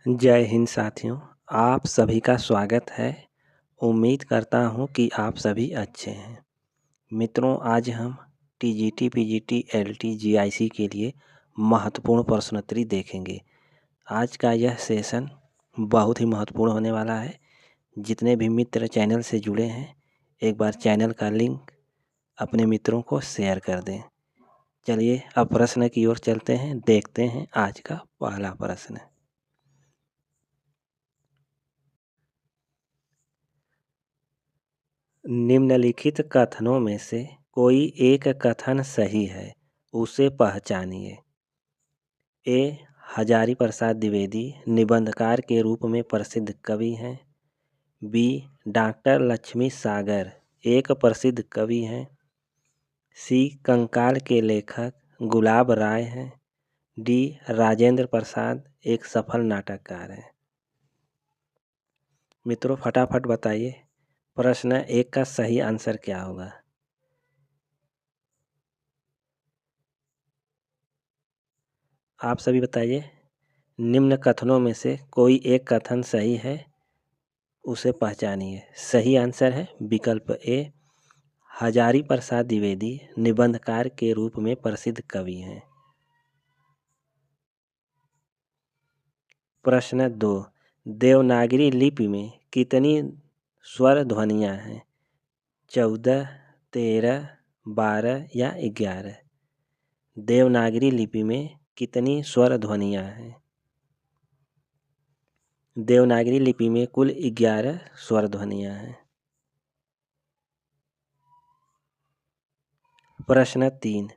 जय हिंद साथियों, आप सभी का स्वागत है। उम्मीद करता हूँ कि आप सभी अच्छे हैं। मित्रों, आज हम टीजीटी, पीजीटी, एलटी, जीआईसी के लिए महत्वपूर्ण प्रश्नोत्तरी देखेंगे। आज का यह सेशन बहुत ही महत्वपूर्ण होने वाला है। जितने भी मित्र चैनल से जुड़े हैं, एक बार चैनल का लिंक अपने मित्रों को शेयर कर दें। चलिए अब प्रश्न की ओर चलते हैं। देखते हैं आज का पहला प्रश्न। निम्नलिखित कथनों में से कोई एक कथन सही है, उसे पहचानिए। ए. हजारी प्रसाद द्विवेदी निबंधकार के रूप में प्रसिद्ध कवि हैं। बी. डॉक्टर लक्ष्मी सागर एक प्रसिद्ध कवि हैं। सी. कंकाल के लेखक गुलाब राय हैं। डी. राजेंद्र प्रसाद एक सफल नाटककार हैं। मित्रों, फटाफट बताइए प्रश्न एक का सही आंसर क्या होगा। आप सभी बताइए। निम्न कथनों में से कोई एक कथन सही है, उसे पहचानिए। सही आंसर है विकल्प ए, हजारी प्रसाद द्विवेदी निबंधकार के रूप में प्रसिद्ध कवि हैं। प्रश्न 2, देवनागरी लिपि में कितनी स्वर ध्वनियाँ हैं? 14, 13, 12 या 11? देवनागरी लिपि में कितनी स्वर ध्वनियाँ हैं? देवनागरी लिपि में कुल 11 स्वर ध्वनियाँ हैं। प्रश्न 3,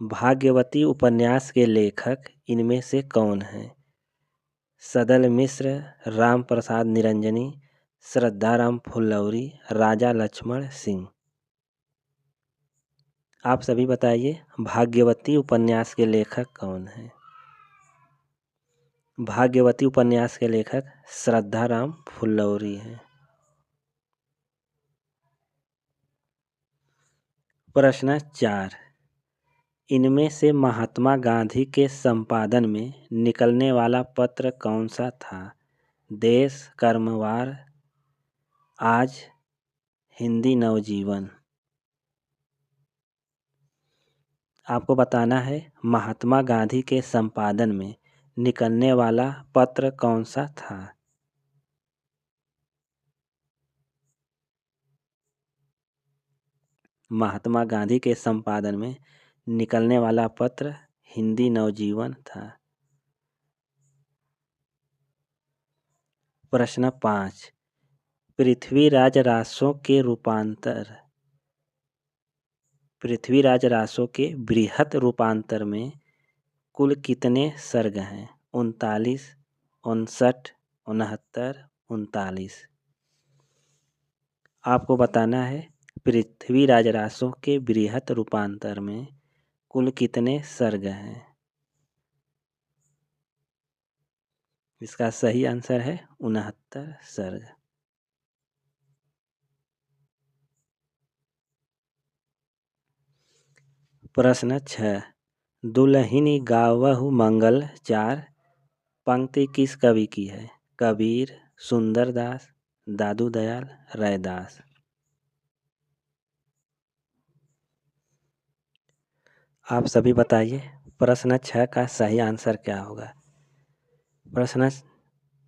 भाग्यवती उपन्यास के लेखक इनमें से कौन हैं? सदल मिश्र, राम प्रसाद निरंजनी, श्रद्धाराम फुलौरी, राजा लक्ष्मण सिंह। आप सभी बताइए भाग्यवती उपन्यास के लेखक कौन हैं? भाग्यवती उपन्यास के लेखक श्रद्धाराम फुलौरी हैं। प्रश्न 4, इनमें से महात्मा गांधी के संपादन में निकलने वाला पत्र कौन सा था? देश, कर्मवार, आज, हिंदी नवजीवन। आपको बताना है महात्मा गांधी के संपादन में निकलने वाला पत्र कौन सा था। महात्मा गांधी के संपादन में निकलने वाला पत्र हिंदी नवजीवन था। प्रश्न 5, पृथ्वीराज रासो के रूपांतर। पृथ्वीराज रासो के बृहत रूपांतर में कुल कितने सर्ग हैं? 39, 59, 69, 39। आपको बताना है पृथ्वीराज रासो के बृहत रूपांतर में कुल कितने सर्ग हैं। इसका सही आंसर है 69 सर्ग। प्रश्न 6, दुल्हिनी गावहु मंगल चार पंक्ति किस कवि की है? कबीर, सुंदरदास, दादू दयाल, रैदास। आप सभी बताइए प्रश्न 6 का सही आंसर क्या होगा। प्रश्न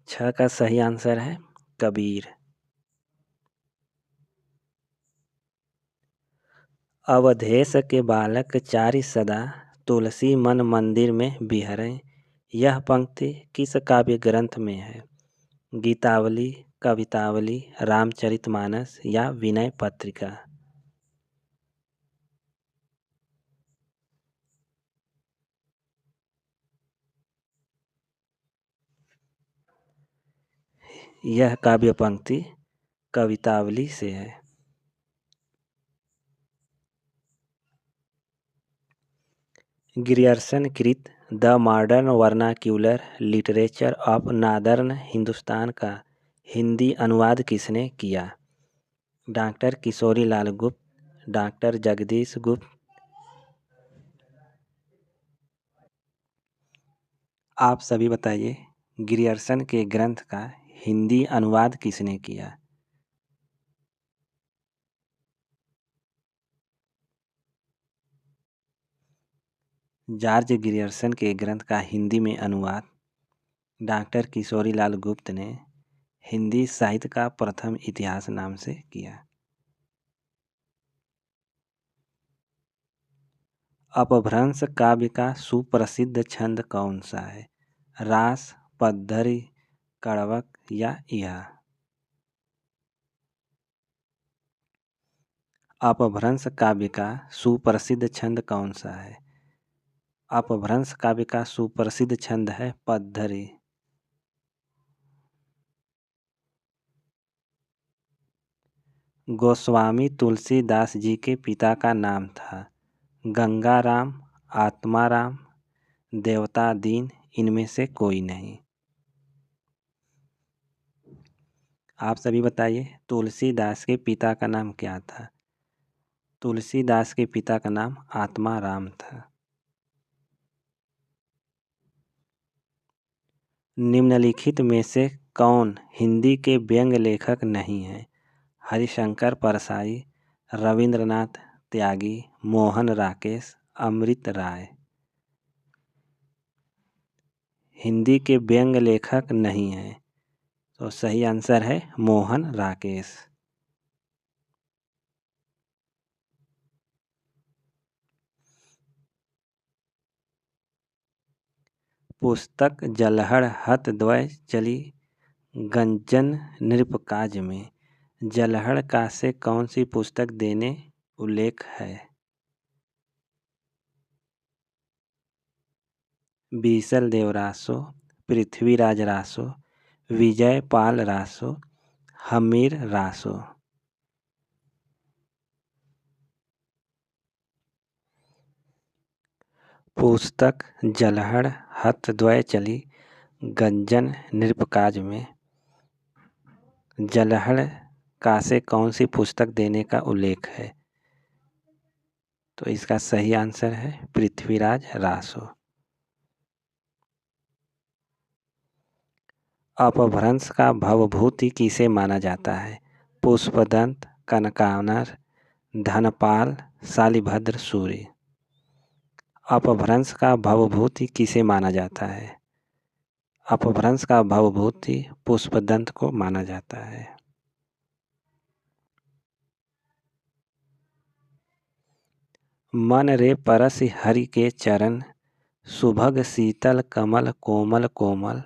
6 का सही आंसर है कबीर। अवधेश के बालक चारि सदा तुलसी मन मंदिर में बिहरें। यह पंक्ति किस काव्य ग्रंथ में है? गीतावली, कवितावली, रामचरितमानस या विनय पत्रिका। यह काव्य पंक्ति कवितावली से है। ग्रियर्सन कृत the modern vernacular literature of northern Hindustan का हिंदी अनुवाद किसने किया? डॉक्टर किशोरी लाल गुप्त, डॉक्टर जगदीश गुप्त। आप सभी बताइए ग्रियर्सन के ग्रंथ का हिंदी अनुवाद किसने किया? जॉर्ज ग्रियर्सन के ग्रंथ का हिंदी में अनुवाद डॉक्टर किशोरीलाल गुप्त ने हिंदी साहित्य का प्रथम इतिहास नाम से किया। अपभ्रंश काव्य का सुप्रसिद्ध छंद कौन सा है? रास, पद्धरि, कड़वक या इहा? अपभ्रंश काव्य का सुप्रसिद्ध छंद कौन सा है? अपभ्रंश काव्य का सुप्रसिद्ध छंद है पद्धरि। गोस्वामी तुलसीदास जी के पिता का नाम था गंगाराम, आत्माराम, देवता दीन, इनमें से कोई नहीं। आप सभी बताइए, तुलसीदास के पिता का नाम क्या था? तुलसीदास के पिता का नाम आत्माराम था। निम्नलिखित में से कौन हिंदी के व्यंग लेखक नहीं है? हरिशंकर परसाई, रविंद्रनाथ त्यागी, मोहन राकेश, अमृत राय। हिंदी के व्यंग लेखक नहीं है, तो सही आंसर है मोहन राकेश। पुस्तक जलहड़ हत द्वय चली गंजन नृप काज में, जलहड़ का से कौन सी पुस्तक देने उल्लेख है? बीसल देव रासो, पृथ्वीराज रासो, विजय पाल रासो, हमीर रासो। पुस्तक जलहड़ हत द्वय चली गंजन नृप काज में, जलहड़ का से कौन सी पुस्तक देने का उल्लेख है? तो इसका सही आंसर है पृथ्वीराज रासो। अपभ्रंश का भवभूति किसे माना जाता है? पुष्पदंत, कनकानर, धनपाल, शालिभद्र सूरि। अपभ्रंश का भवभूति किसे माना जाता है? अपभ्रंश का भवभूति पुष्पदंत को माना जाता है। मन रे परसि हरि के चरण, सुभग शीतल कमल कोमल कोमल,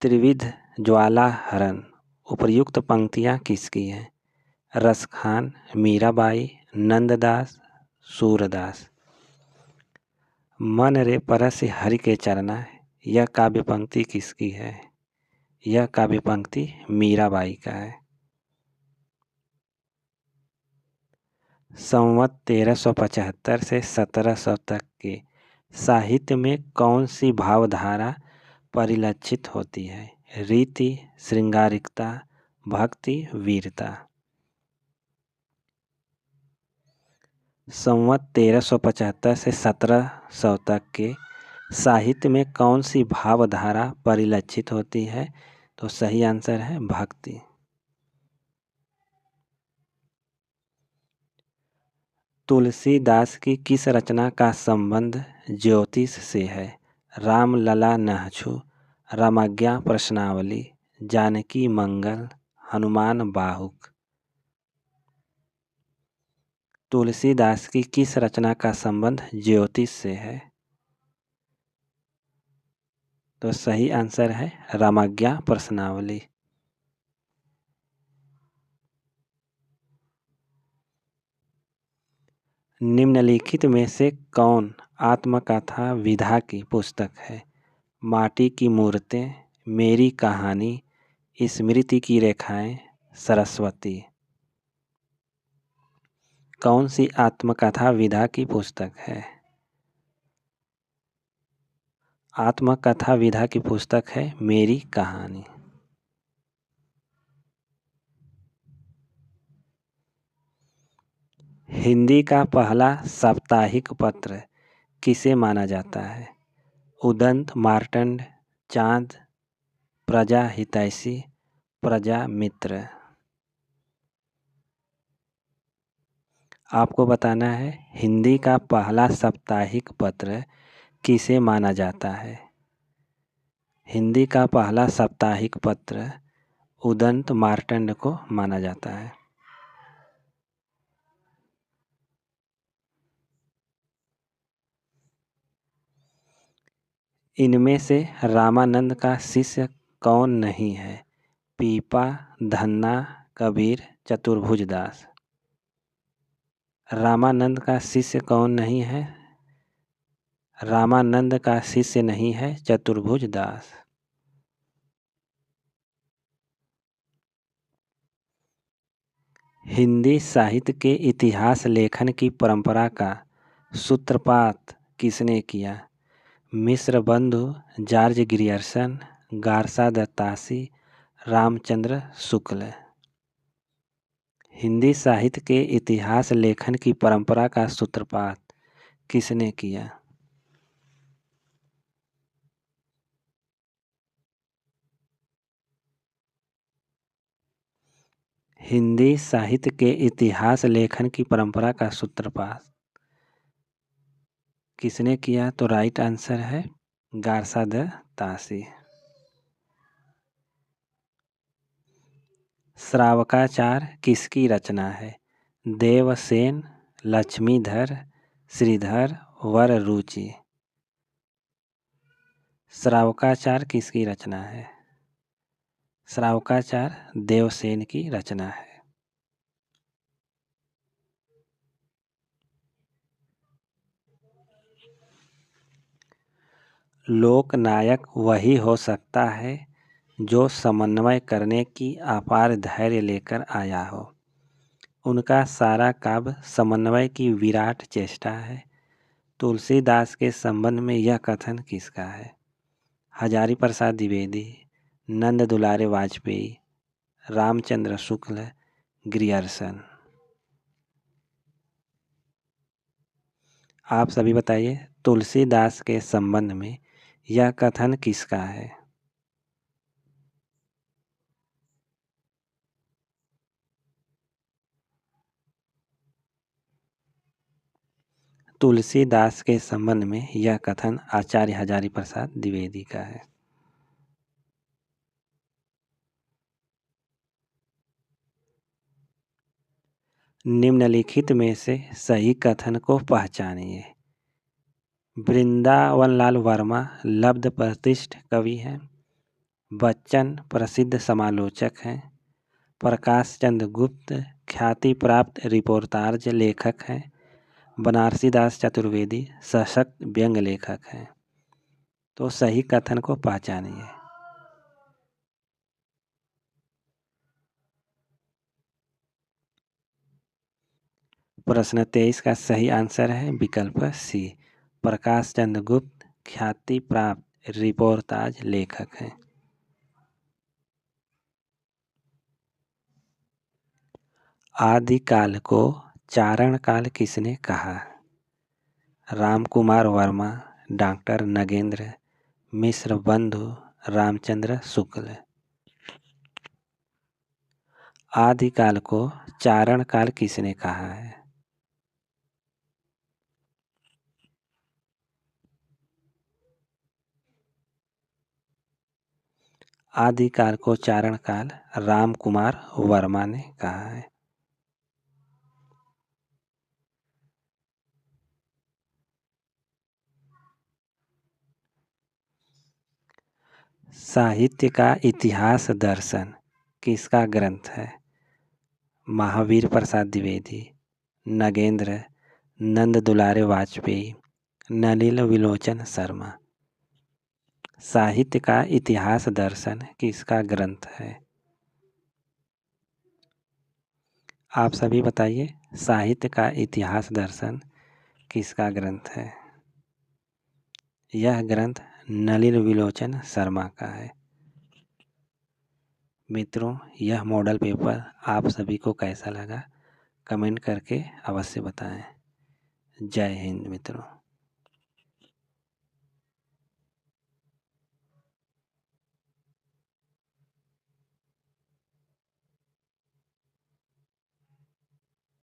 त्रिविध ज्वाला हरण। उपर्युक्त पंक्तियाँ किसकी हैं? रसखान, मीराबाई, नंददास, सूरदास। मन रे परसि हरि के चरना, यह काव्य पंक्ति किसकी है? यह काव्य पंक्ति मीराबाई का है। संवत 1375 से 1700 तक के साहित्य में कौन सी भावधारा परिलक्षित होती है? रीति, श्रृंगारिकता, भक्ति, वीरता। संवत 1375 से 1700 तक के साहित्य में कौन सी भावधारा परिलक्षित होती है? तो सही आंसर है भक्ति। तुलसीदास की किस रचना का संबंध ज्योतिष से है? राम लला नहछु, रामाज्ञा प्रश्नावली, जानकी मंगल, हनुमान बाहुक। तुलसीदास की किस रचना का संबंध ज्योतिष से है? तो सही आंसर है रामाज्ञा प्रश्नावली। निम्नलिखित में से कौन आत्मकथा विधा की पुस्तक है? माटी की मूर्तें, मेरी कहानी, स्मृति की रेखाएं, सरस्वती। कौन सी आत्मकथा विधा की पुस्तक है? आत्मकथा विधा की पुस्तक है मेरी कहानी। हिंदी का पहला साप्ताहिक पत्र किसे माना जाता है? उदंत मार्तंड, चाँद, प्रजा हितैषी, प्रजा मित्र। आपको बताना है हिंदी का पहला साप्ताहिक पत्र किसे माना जाता है। हिंदी का पहला साप्ताहिक पत्र उदंत मार्तंड को माना जाता है। इनमें से रामानंद का शिष्य कौन नहीं है। पीपा, धन्ना, कबीर, चतुर्भुज दास। रामानंद का शिष्य कौन नहीं है। रामानंद का शिष्य नहीं है चतुर्भुज दास। हिंदी साहित्य के इतिहास लेखन की परंपरा का सूत्रपात किसने किया। मिश्र बंधु, जॉर्ज ग्रियर्सन, गारसा दत्तासी, रामचंद्र शुक्ल। हिंदी साहित्य के इतिहास लेखन की परंपरा का सूत्रपात किसने किया। हिंदी साहित्य के इतिहास लेखन की परंपरा का सूत्रपात किसने किया, तो राइट आंसर है गारसा दत्तासी। श्रावकाचार किसकी रचना है। देवसेन, लक्ष्मीधर, श्रीधर, वररुचि। श्रावकाचार किसकी रचना है। श्रावकाचार देवसेन की रचना है। लोकनायक वही हो सकता है जो समन्वय करने की अपार धैर्य लेकर आया हो। उनका सारा काव्य समन्वय की विराट चेष्टा है। तुलसीदास के संबंध में यह कथन किसका है। हजारी प्रसाद द्विवेदी, नंद दुलारे वाजपेयी, रामचंद्र शुक्ल, ग्रियर्सन। आप सभी बताइए तुलसीदास के संबंध में यह कथन किसका है। तुलसीदास के संबंध में यह कथन आचार्य हजारी प्रसाद द्विवेदी का है। निम्नलिखित में से सही कथन को पहचानिए। वृंदावनलाल वर्मा लब्ध प्रतिष्ठ कवि हैं। बच्चन प्रसिद्ध समालोचक हैं। प्रकाश चंद्र गुप्त ख्याति प्राप्त रिपोर्टाज लेखक हैं। बनारसी दास चतुर्वेदी सशक्त व्यंग्य लेखक हैं। तो सही कथन को पहचानिए। प्रश्न 23 का सही आंसर है विकल्प सी, प्रकाश चंद्र गुप्त ख्याति प्राप्त रिपोर्टाज लेखक हैं। आदिकाल को चारण काल किसने कहा। रामकुमार वर्मा, डॉक्टर नगेंद्र, मिश्र बंधु, रामचंद्र शुक्ल। आदिकाल को चारण काल किसने कहा है। आदिकाल को चारण काल रामकुमार वर्मा ने कहा है। साहित्य का इतिहास दर्शन किसका ग्रंथ है। महावीर प्रसाद द्विवेदी, नगेंद्र, नंद दुलारे वाजपेयी, नलिन विलोचन शर्मा। साहित्य का इतिहास दर्शन किसका ग्रंथ है। आप सभी बताइए साहित्य का इतिहास दर्शन किसका ग्रंथ है। यह ग्रंथ नलिन विलोचन शर्मा का है। मित्रों यह मॉडल पेपर आप सभी को कैसा लगा कमेंट करके अवश्य बताएं। जय हिंद मित्रों।